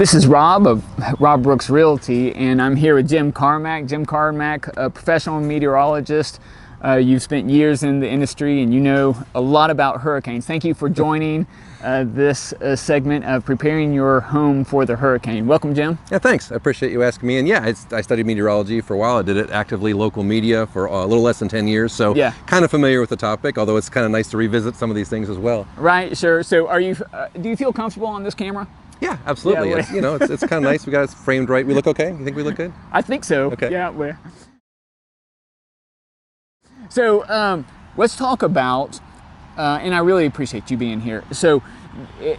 This is Rob of Rob Brooks Realty, and I'm here with Jim Carmack. Jim Carmack, a professional meteorologist. You've spent years in the industry and you know a lot about hurricanes. Thank you for joining this segment of preparing your home for the hurricane. Welcome, Jim. Yeah, thanks. I appreciate you asking me. And yeah, I studied meteorology for a while. I did it actively, local media, for a little less than 10 years. So yeah, kind of familiar with the topic, although it's kind of nice to revisit some of these things as well. Right, sure. So are you, do you feel comfortable on this camera? Yeah, absolutely. Yeah, it's kind of nice. We got it framed right. We look okay? You think we look good? I think so. Okay. Yeah. So let's talk about, and I really appreciate you being here. So,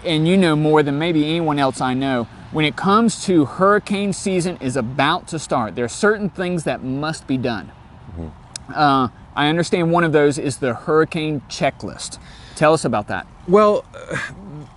and you know more than maybe anyone else I know, when it comes to hurricane season is about to start, there are certain things that must be done. Mm-hmm. I understand one of those is the hurricane checklist. Tell us about that. Well,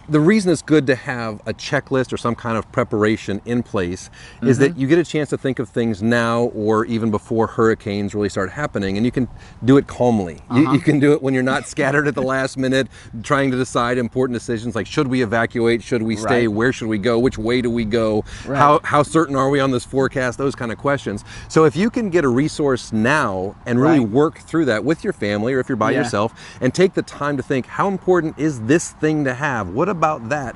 the reason it's good to have a checklist or some kind of preparation in place is that you get a chance to think of things now or even before hurricanes really start happening, and you can do it calmly. You can do it when you're not scattered at the last minute trying to decide important decisions like, should we evacuate, should we stay, where should we go, which way do we go, how certain are we on this forecast, those kind of questions. So if you can get a resource now and really work through that with your family, or if you're by yourself, and take the time to think, how important is this thing to have? What about that?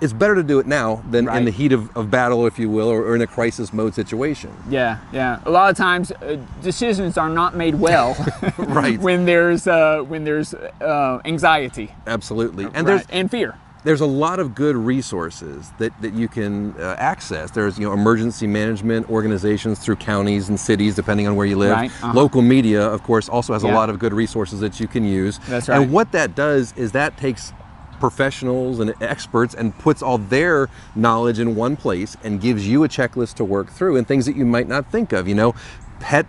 It's better to do it now than in the heat of battle, if you will, or in a crisis mode situation. Yeah. A lot of times decisions are not made well when there's anxiety. Absolutely. And fear. There's a lot of good resources that you can access. There's emergency management organizations through counties and cities, depending on where you live. Local media, of course, also has a lot of good resources that you can use. That's right. And what that does is that takes professionals and experts and puts all their knowledge in one place and gives you a checklist to work through, and things that you might not think of. Pet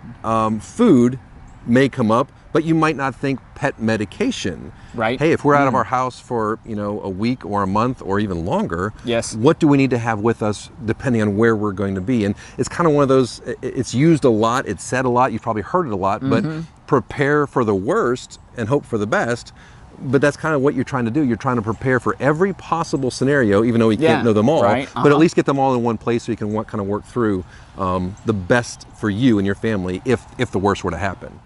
food may come up, but you might not think pet medication. Hey, if we're out of our house for a week or a month or even longer, what do we need to have with us depending on where we're going to be? And it's kind of one of those, it's used a lot, it's said a lot, you've probably heard it a lot, but prepare for the worst and hope for the best. But that's kind of what you're trying to do. You're trying to prepare for every possible scenario, even though we can't know them all, but at least get them all in one place so you can kind of work through the best for you and your family if the worst were to happen.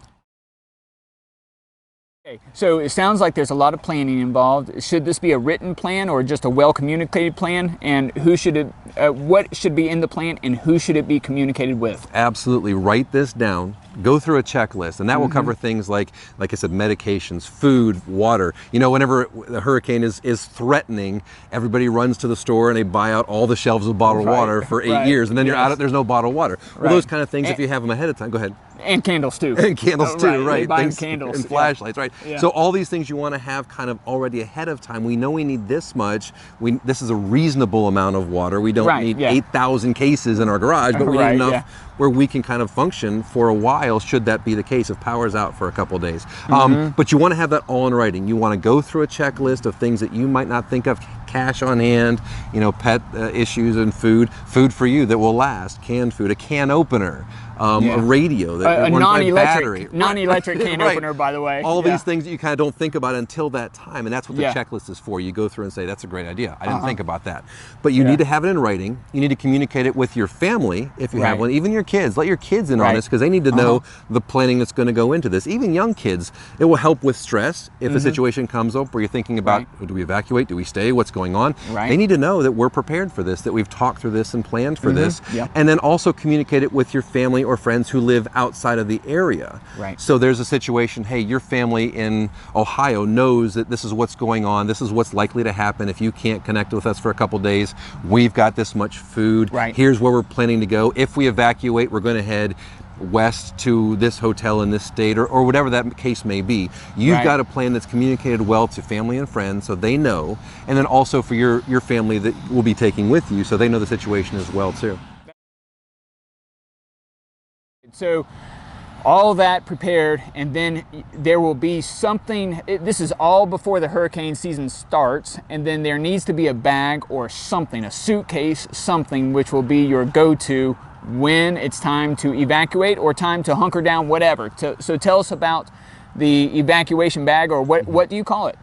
Okay, so it sounds like there's a lot of planning involved. Should this be a written plan or just a well-communicated plan? And who should it, what should be in the plan, and who should it be communicated with? Absolutely. Write this down. Go through a checklist, and that will cover things like I said, medications, food, water. Whenever the hurricane is threatening, everybody runs to the store and they buy out all the shelves of bottled water for 8 years, and then you're out of, there's no bottled water. Well, those kind of things, if you have them ahead of time, go ahead. And candles too. And candles too, right. Candles. And flashlights, So all these things you want to have kind of already ahead of time. We know we need this much. This is a reasonable amount of water. We don't need 8,000 cases in our garage, but we need enough where we can kind of function for a while, should that be the case, if power's out for a couple of days. But you want to have that all in writing. You want to go through a checklist of things that you might not think of: cash on hand, pet issues and food for you that will last, canned food, a can opener, a radio, a non-electric can opener, by the way. All these things that you kind of don't think about until that time, and that's what the checklist is for. You go through and say, that's a great idea, I didn't think about that. But you need to have it in writing. You need to communicate it with your family if you have one, even your kids. Let your kids in on this, because they need to know the planning that's going to go into this. Even young kids, it will help with stress if a situation comes up where you're thinking about, do we evacuate, do we stay, what's going on? They need to know that we're prepared for this, that we've talked through this and planned for this, and then also communicate it with your family or friends who live outside of the area. So there's a situation, hey, your family in Ohio knows that this is what's going on, this is what's likely to happen if you can't connect with us for a couple days. We've got this much food. Here's where we're planning to go. If we evacuate, we're going to head west to this hotel in this state, or whatever that case may be. You've got a plan that's communicated well to family and friends so they know, and then also for your family that will be taking with you so they know the situation as well too. So all that prepared, and then there will be something, this is all before the hurricane season starts, and then there needs to be a bag or something, a suitcase, something which will be your go-to when it's time to evacuate or time to hunker down, whatever. So tell us about the evacuation bag, or what do you call it?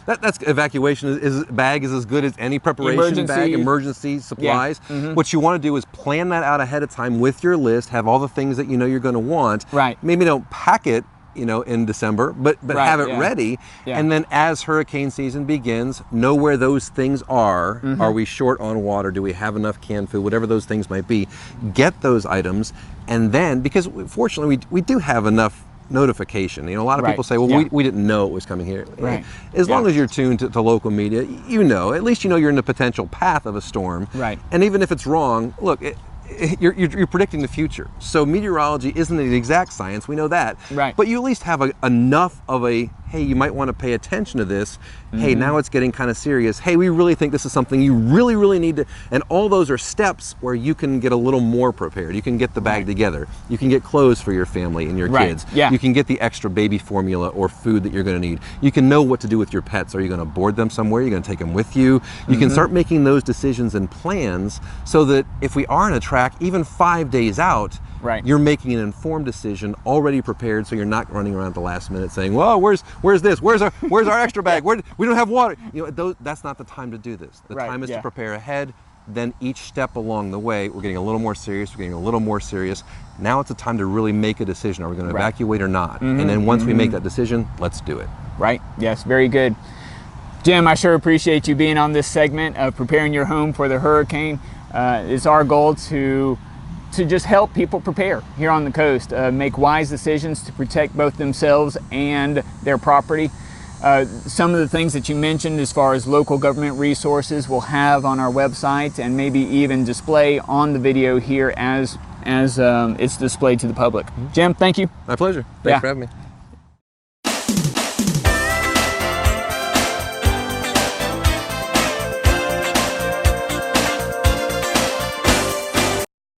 That's evacuation bag is as good as any preparation bag, emergency supplies. What you want to do is plan that out ahead of time with your list, have all the things that you know you're going to want. Right. Maybe don't pack it, you know, in December, but have it ready. And then as hurricane season begins, know where those things are. Are we short on water? Do we have enough canned food? Whatever those things might be, get those items. And then, because fortunately we do have enough notification. You know, a lot of people say, well, we didn't know it was coming here. As long as you're tuned to local media, you know, at least you know you're in the potential path of a storm. And even if it's wrong, look, you're predicting the future. So meteorology isn't an exact science, we know that. But you at least have enough of a, hey, you might want to pay attention to this. Hey, now it's getting kind of serious. Hey, we really think this is something you really, really need to, and all those are steps where you can get a little more prepared. You can get the bag together. You can get clothes for your family and your kids. You can get the extra baby formula or food that you're going to need. You can know what to do with your pets. Are you going to board them somewhere? Are you going to take them with you? You can start making those decisions and plans so that if we are on a track, even 5 days out, you're making an informed decision, already prepared, so you're not running around at the last minute saying, "Well, where's this? Where's our extra bag? We don't have water." You know, that's not the time to do this. The time is to prepare ahead. Then each step along the way, we're getting a little more serious. We're getting a little more serious. Now it's a time to really make a decision. Are we going to evacuate or not? And then once we make that decision, let's do it. Yes, very good. Jim, I sure appreciate you being on this segment of preparing your home for the hurricane. It's our goal to just help people prepare here on the coast, make wise decisions to protect both themselves and their property. Some of the things that you mentioned as far as local government resources we'll have on our website, and maybe even display on the video here as it's displayed to the public. Jim, thank you. My pleasure. Thanks for having me.